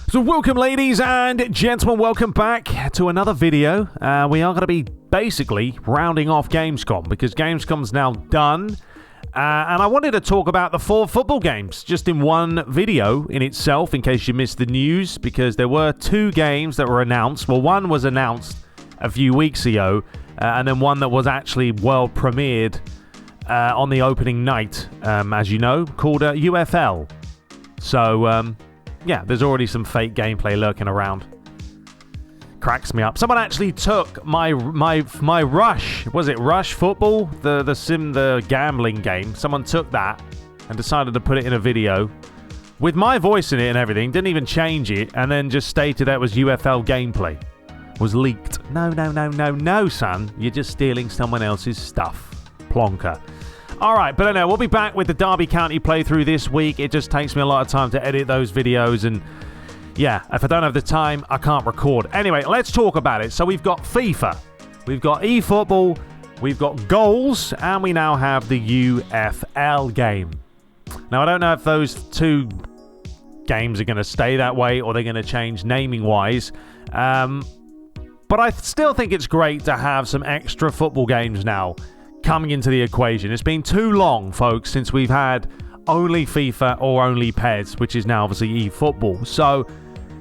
So welcome, ladies and gentlemen, welcome back to another video. We are going to be basically rounding off Gamescom because Gamescom's now done. And I wanted to talk about the 4 football games just in one video in itself, in case you missed the news, because there were 2 games that were announced. Well, one was announced a few weeks ago, and then one that was actually world premiered on the opening night, as you know, called UFL. So, yeah, there's already some fake gameplay lurking around. Cracks me up. Someone actually took my Rush, was it Rush Football? The gambling game. Someone took that and decided to put it in a video with my voice in it and everything. Didn't even change it, and then just stated that was UFL gameplay. Was leaked. No, son. You're just stealing someone else's stuff. Plonker. Alright, but I know, we'll be back with the Derby County playthrough this week. It just takes me a lot of time to edit those videos, and yeah, if I don't have the time, I can't record. Anyway, let's talk about it. So we've got FIFA, we've got Efootball, we've got goals, and we now have the UFL game. Now, I don't know if those 2 games are going to stay that way or they're going to change naming-wise, but I still think it's great to have some extra football games now coming into the equation. It's been too long, folks, since we've had only FIFA or only PES, which is now obviously eFootball. So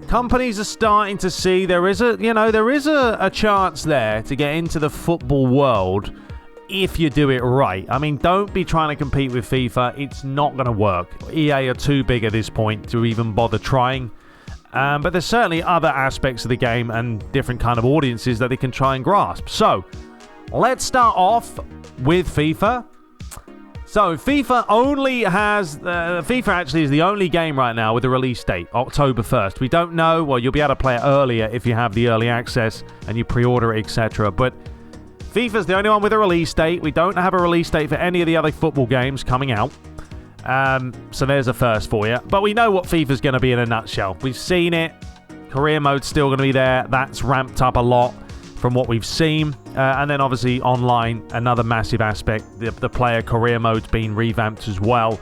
companies are starting to see there is a chance there to get into the football world if you do it right. I mean, don't be trying to compete with FIFA. It's not going to work. EA are too big at this point to even bother trying. But there's certainly other aspects of the game and different kind of audiences that they can try and grasp. So let's start off with FIFA. So FIFA only has FIFA actually is the only game right now with a release date, October 1st. We don't know. Well, you'll be able to play it earlier if you have the early access and you pre-order it, etc. But FIFA's the only one with a release date. We don't have a release date for any of the other football games coming out. So there's a first for you. But we know what FIFA's going to be in a nutshell. We've seen it. Career mode's still going to be there. That's ramped up a lot from what we've seen. And then obviously online, another massive aspect. The player career mode's been revamped as well.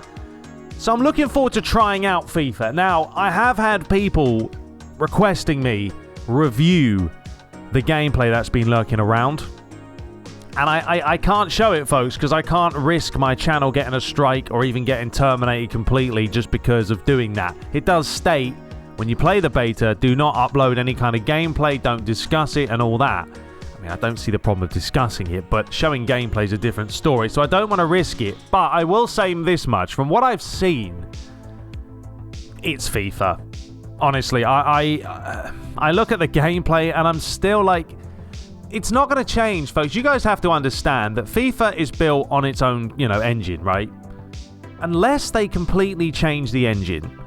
So I'm looking forward to trying out FIFA. Now, I have had people requesting me review the gameplay that's been lurking around. And I can't show it, folks, because I can't risk my channel getting a strike or even getting terminated completely just because of doing that. It does state, when you play the beta, do not upload any kind of gameplay, don't discuss it and all that. I mean, I don't see the problem of discussing it, but showing gameplay is a different story, so I don't want to risk it. But I will say this much. From what I've seen, it's FIFA. Honestly, I look at the gameplay and I'm still like, it's not going to change, folks. You guys have to understand that FIFA is built on its own, engine, right? Unless they completely change the engine,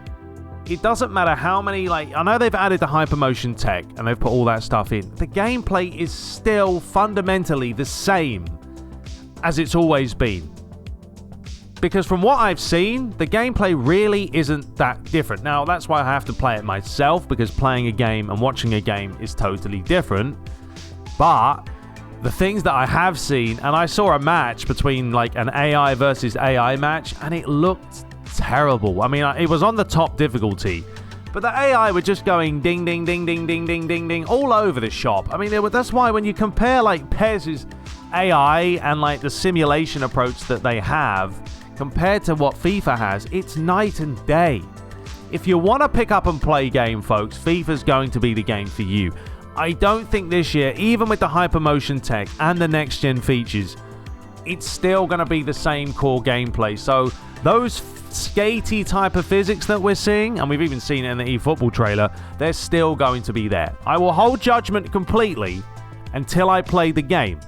it doesn't matter how many, I know they've added the hypermotion tech and they've put all that stuff in. The gameplay is still fundamentally the same as it's always been. Because from what I've seen, the gameplay really isn't that different. Now, that's why I have to play it myself, because playing a game and watching a game is totally different. But the things that I have seen, and I saw a match between an AI versus AI match, and it looked terrible. I mean, it was on the top difficulty, but the AI were just going ding, ding, ding, ding, ding, ding, ding, ding, all over the shop. I mean, that's why when you compare PES's AI and the simulation approach that they have compared to what FIFA has, it's night and day. If you want to pick up and play game, folks, FIFA's going to be the game for you. I don't think this year, even with the hypermotion tech and the next gen features, it's still going to be the same core gameplay. So those skatey type of physics that we're seeing, and we've even seen it in the eFootball trailer, they're still going to be there. I will hold judgment completely until I play the game,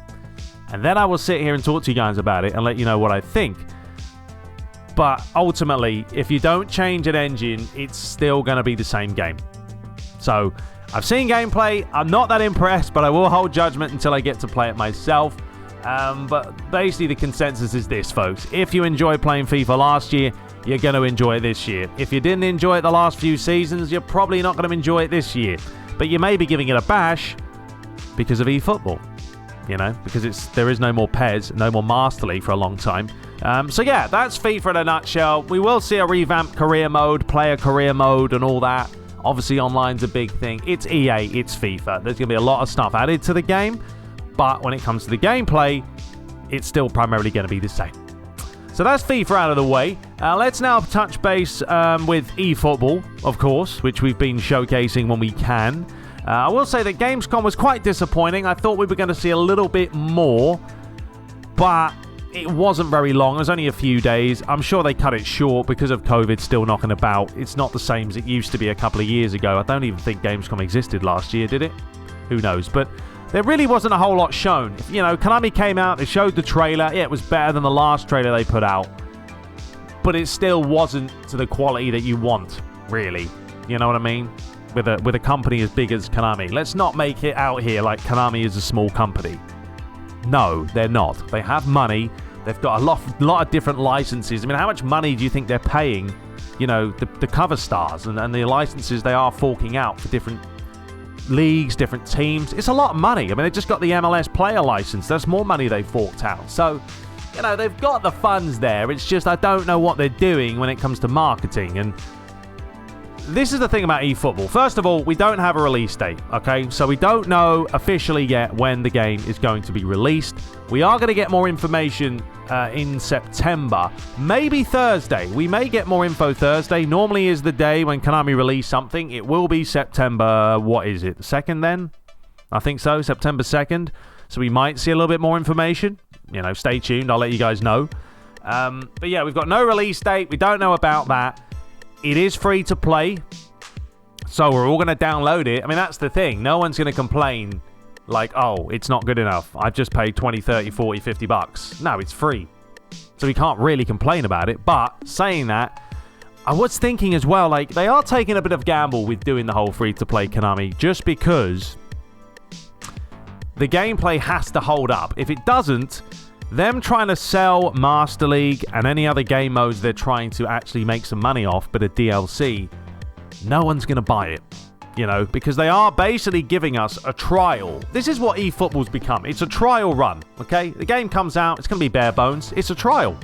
and then I will sit here and talk to you guys about it and let you know what I think. But ultimately, if you don't change an engine, it's still going to be the same game. So I've seen gameplay. I'm not that impressed, but I will hold judgment until I get to play it myself. But basically the consensus is this, folks. If you enjoyed playing FIFA last year, you're going to enjoy it this year. If you didn't enjoy it the last few seasons, you're probably not going to enjoy it this year. But you may be giving it a bash because of eFootball. Because there is no more PES, no more Master League for a long time. So yeah, that's FIFA in a nutshell. We will see a revamped career mode, player career mode and all that. Obviously, online's a big thing. It's EA, it's FIFA. There's going to be a lot of stuff added to the game, but when it comes to the gameplay, it's still primarily going to be the same. So that's FIFA out of the way. Let's now touch base with eFootball, of course, which we've been showcasing when we can. I will say that Gamescom was quite disappointing. I thought we were going to see a little bit more, but it wasn't very long. It was only a few days. I'm sure they cut it short because of COVID still knocking about. It's not the same as it used to be a couple of years ago. I don't even think Gamescom existed last year, did it? Who knows? But there really wasn't a whole lot shown. You know, Konami came out, they showed the trailer. Yeah, it was better than the last trailer they put out. But it still wasn't to the quality that you want, really. You know what I mean? With a company as big as Konami. Let's not make it out here like Konami is a small company. No, they're not. They have money. They've got a lot of different licenses. I mean, how much money do you think they're paying, you know, the cover stars and the licenses they are forking out for different leagues, different teams? It's a lot of money. I mean, they just got the MLS player license. That's more money they forked out. So, you know, they've got the funds there. It's just I don't know what they're doing when it comes to marketing. And this is the thing about eFootball. First of all, we don't have a release date, okay? So we don't know officially yet when the game is going to be released. We are going to get more information in September. Maybe Thursday. We may get more info Thursday. Normally is the day when Konami release something. It will be September, what is it, 2nd then? I think so, September 2nd. So we might see a little bit more information. You know, stay tuned. I'll let you guys know. But yeah, we've got no release date. We don't know about that. It is free to play, so we're all going to download it. I mean, that's the thing. No one's going to complain like, oh, it's not good enough. I've just paid 20, 30, 40, 50 bucks. No, it's free. So we can't really complain about it. But saying that, I was thinking as well, like, they are taking a bit of gamble with doing the whole free-to-play Konami just because the gameplay has to hold up. If it doesn't, them trying to sell Master League and any other game modes they're trying to actually make some money off, but a DLC, no one's going to buy it, you know, because they are basically giving us a trial. This is what eFootball's become. It's a trial run, okay? The game comes out, it's going to be bare bones. It's a trial.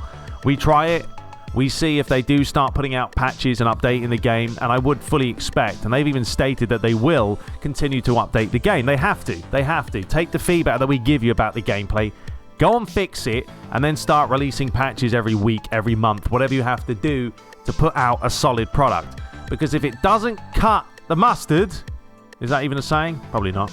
We try it. We see if they do start putting out patches and updating the game, and I would fully expect, and they've even stated that they will continue to update the game. They have to. They have to. Take the feedback that we give you about the gameplay, go and fix it, and then start releasing patches every week, every month, whatever you have to do to put out a solid product. Because if it doesn't cut the mustard, is that even a saying? Probably not.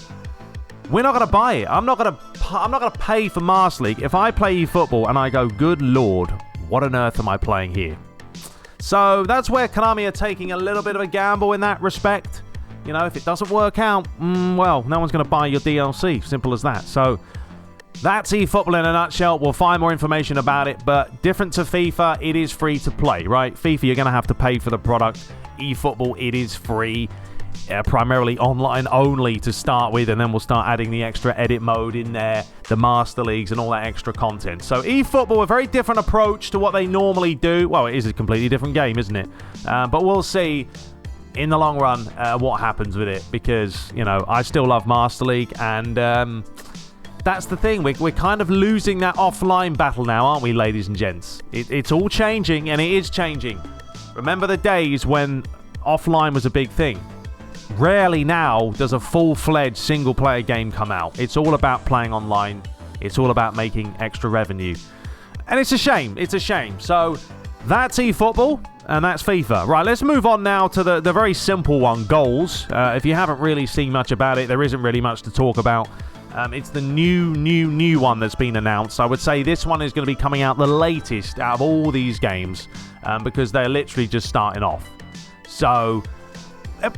We're not going to buy it. I'm not going to pay for Master League if I play eFootball and I go, good lord, what on earth am I playing here? So that's where Konami are taking a little bit of a gamble in that respect. You know, if it doesn't work out, well, no one's going to buy your DLC. Simple as that. So that's eFootball in a nutshell. We'll find more information about it, but different to FIFA, it is free to play, right? FIFA, you're going to have to pay for the product. eFootball, it is free, primarily online only to start with, and then we'll start adding the extra edit mode in there, the Master Leagues, and all that extra content. So eFootball, a very different approach to what they normally do. Well, it is a completely different game, isn't it? But we'll see in the long run what happens with it, because, you know, I still love Master League, and that's the thing. We're kind of losing that offline battle now, aren't we, ladies and gents? It's all changing, and it is changing. Remember the days when offline was a big thing. Rarely now does a full-fledged single-player game come out. It's all about playing online. It's all about making extra revenue. And it's a shame. It's a shame. So that's eFootball, and that's FIFA. Right, let's move on now to the very simple one, goals. If you haven't really seen much about it, there isn't really much to talk about. It's the new one that's been announced. I would say this one is going to be coming out the latest out of all these games because they're literally just starting off. So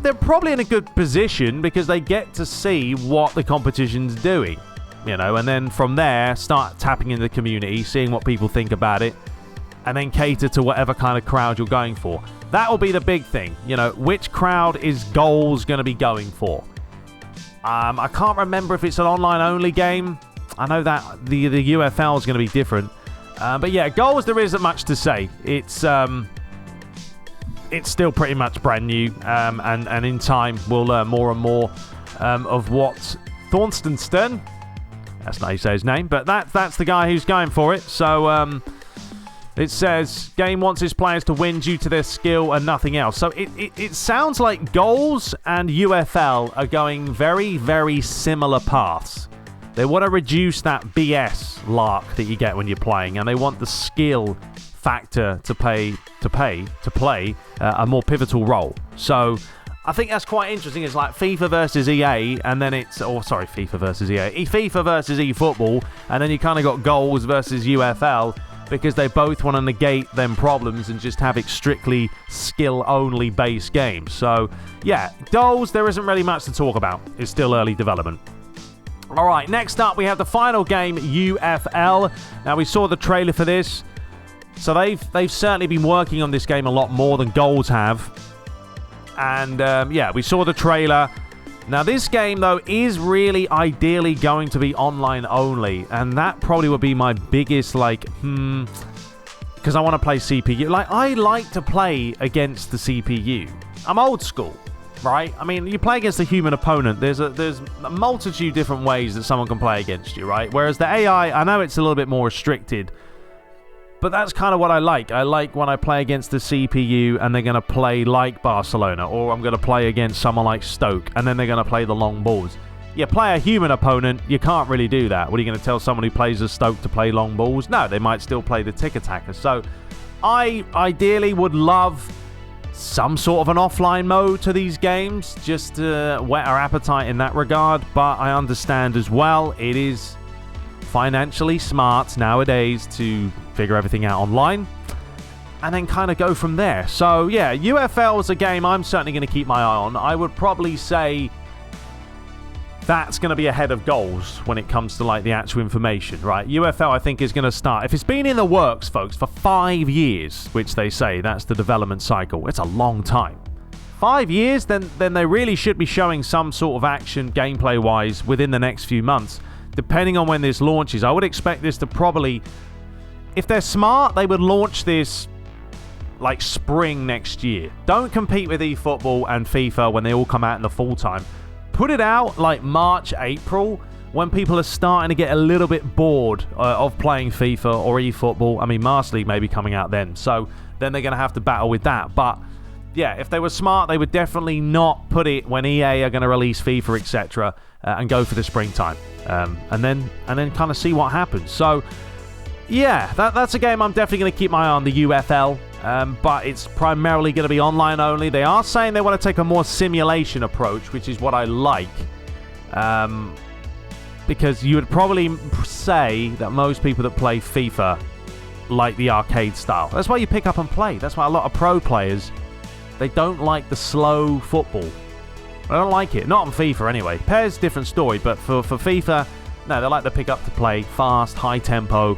they're probably in a good position because they get to see what the competition's doing, you know, and then from there start tapping into the community, seeing what people think about it, and then cater to whatever kind of crowd you're going for. That will be the big thing, you know, which crowd is goals going to be going for. I can't remember if it's an online-only game. I know that the UFL is going to be different. But yeah, goals, there isn't much to say. It's still pretty much brand new. And in time, we'll learn more and more of what Thorstenstern, that's not how you say his name, but that's the guy who's going for it. So, It says, game wants its players to win due to their skill and nothing else. So it sounds like Goals and UFL are going very, very similar paths. They want to reduce that BS lark that you get when you're playing, and they want the skill factor to play a more pivotal role. So I think that's quite interesting. It's like FIFA versus EA, and then FIFA versus EA. FIFA versus eFootball, and then you kind of got Goals versus UFL, because they both want to negate them problems and just have it strictly skill-only based games. So, yeah, Goals, there isn't really much to talk about. It's still early development. All right, next up, we have the final game, UFL. Now, we saw the trailer for this. So they've certainly been working on this game a lot more than Goals have. And, yeah, we saw the trailer. Now, this game, though, is really ideally going to be online only. And that probably would be my biggest, because I want to play CPU. I like to play against the CPU. I'm old school, right? I mean, you play against a human opponent. There's a multitude of different ways that someone can play against you, right? Whereas the AI, I know it's a little bit more restricted. But that's kind of what I like. I like when I play against the CPU and they're going to play like Barcelona, or I'm going to play against someone like Stoke and then they're going to play the long balls. You play a human opponent, you can't really do that. What are you going to tell someone who plays as Stoke to play long balls? No, they might still play the tick attacker. So I ideally would love some sort of an offline mode to these games, just to whet our appetite in that regard. But I understand as well, it is financially smart nowadays to figure everything out online and then kind of go from there. So yeah, UFL is a game I'm certainly going to keep my eye on. I would probably say that's going to be ahead of Goals when it comes to the actual information, right? UFL I think is going to start, if it's been in the works, folks, for 5 years, which they say that's the development cycle. It's a long time. 5 years, then they really should be showing some sort of action gameplay wise within the next few months. Depending on when this launches, I would expect this to probably, if they're smart, they would launch this spring next year. Don't compete with eFootball and FIFA when they all come out in the full time. Put it out March, April, when people are starting to get a little bit bored of playing FIFA or eFootball. I mean, Master League may be coming out then, so then they're going to have to battle with that. But yeah, if they were smart, they would definitely not put it when EA are going to release FIFA, etc., and go for the springtime, and then kind of see what happens. So yeah, that's a game I'm definitely going to keep my eye on, the UFL, but it's primarily going to be online only. They are saying they want to take a more simulation approach, which is what I like, because you would probably say that most people that play FIFA like the arcade style. That's why you pick up and play. That's why a lot of pro players, they don't like the slow football. I don't like it. Not on FIFA anyway. PES, different story, but for FIFA, no, they like to pick up to play fast, high tempo.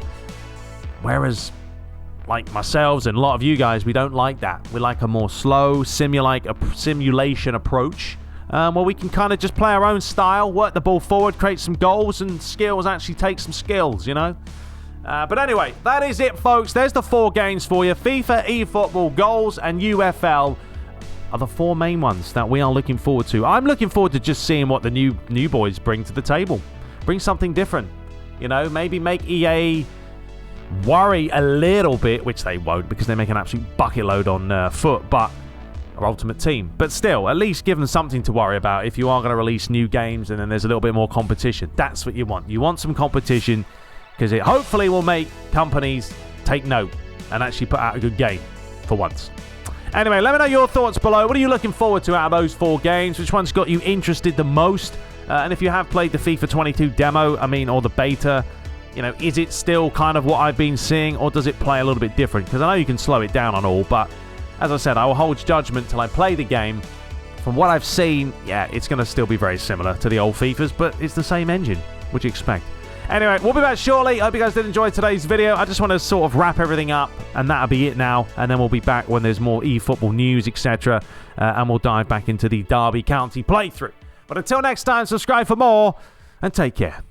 Whereas, like myself and a lot of you guys, we don't like that. We like a more slow, simulation approach, where we can kind of just play our own style, work the ball forward, create some goals, and skills actually take some skills, you know? But anyway, that is it, folks. There's the 4 games for you. FIFA, eFootball, Goals, and UFL are the 4 main ones that we are looking forward to. I'm looking forward to just seeing what the new boys bring to the table. Bring something different. You know, maybe make EA worry a little bit, which they won't because they make an absolute bucket load on Foot, but our Ultimate Team. But still, at least give them something to worry about if you are going to release new games and then there's a little bit more competition. That's what you want. You want some competition because it hopefully will make companies take note and actually put out a good game for once. Anyway, let me know your thoughts below. What are you looking forward to out of those 4 games? Which one's got you interested the most? And if you have played the FIFA 22 demo, or the beta, is it still kind of what I've been seeing, or does it play a little bit different? Because I know you can slow it down on all, but as I said, I will hold judgment till I play the game. From what I've seen, yeah, it's going to still be very similar to the old FIFAs, but it's the same engine. What do you expect? Anyway, we'll be back shortly. I hope you guys did enjoy today's video. I just want to sort of wrap everything up, and that'll be it now. And then we'll be back when there's more eFootball news, etc. And we'll dive back into the Derby County playthrough. But until next time, subscribe for more, and take care.